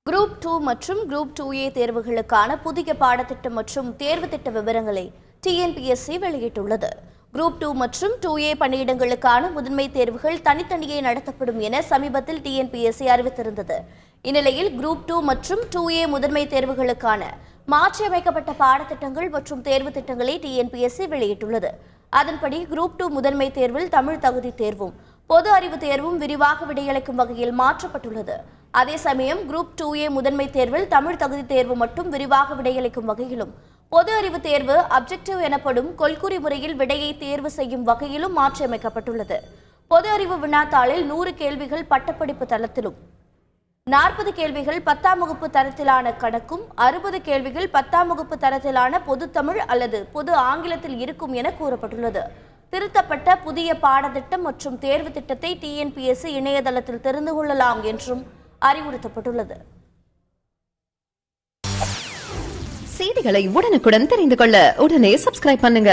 Group 2 மற்றும் group 2A தேர்வுகளுக்கான புதிய பாடத்திட்டம் மற்றும் தேர்வு திட்ட விவரங்களை டிஎன்பிஎஸ்சி வெளியிட்டுள்ளது. குரூப் 2 மற்றும் 2A பணியிடங்களுக்கான முதன்மை தேர்வுகள் தனித்தனியே நடத்தப்படும் என சமீபத்தில் டிஎன்பிஎஸ்சி அறிவித்திருந்தது. இந்நிலையில் குரூப் 2 மற்றும் 2A முதன்மை தேர்வுகளுக்கான மாற்றியமைக்கப்பட்ட பாடத்திட்டங்கள் மற்றும் தேர்வு திட்டங்களை டிஎன்பிஎஸ்சி வெளியிட்டுள்ளது. அதன்படி குரூப் 2 முதன்மை தேர்வில் தமிழ் தகுதி தேர்வும் பொது அறிவு தேர்வும் விரிவாக விடையளிக்கும் வகையில் மாற்றப்பட்டுள்ளது. அதே சமயம் குரூப் 2A முதன்மை தேர்வில் தமிழ் தகுதி தேர்வு மட்டும் விரிவாக விடையளிக்கும் வகையிலும் பொது அறிவு தேர்வு அப்ஜெக்டிவ் எனப்படும் கொள்குறி முறையில் விடையை தேர்வு செய்யும் வகையிலும் மாற்றியமைக்கப்பட்டுள்ளது. பொது அறிவு வினாத்தாளில் 100 கேள்விகள் பட்டப்படிப்பு தளத்திலும் 40 கேள்விகள் 10ஆம் வகுப்பு தரத்திலான கணக்கும் 60 கேள்விகள் 10ஆம் வகுப்பு தரத்திலான பொது தமிழ் அல்லது பொது ஆங்கிலத்தில் இருக்கும் என கூறப்பட்டுள்ளது. திருத்தப்பட்ட புதிய பாடத்திட்டம் மற்றும் தேர்வு திட்டத்தை டிஎன்பிஎஸ்சி இணையதளத்தில் தெரிந்து கொள்ளலாம் என்றும் அறிவுறுத்தப்பட்டுள்ளது. செய்திகளை உடனுக்குடன் தெரிந்து கொள்ள உடனே சப்ஸ்கிரைப் பண்ணுங்க.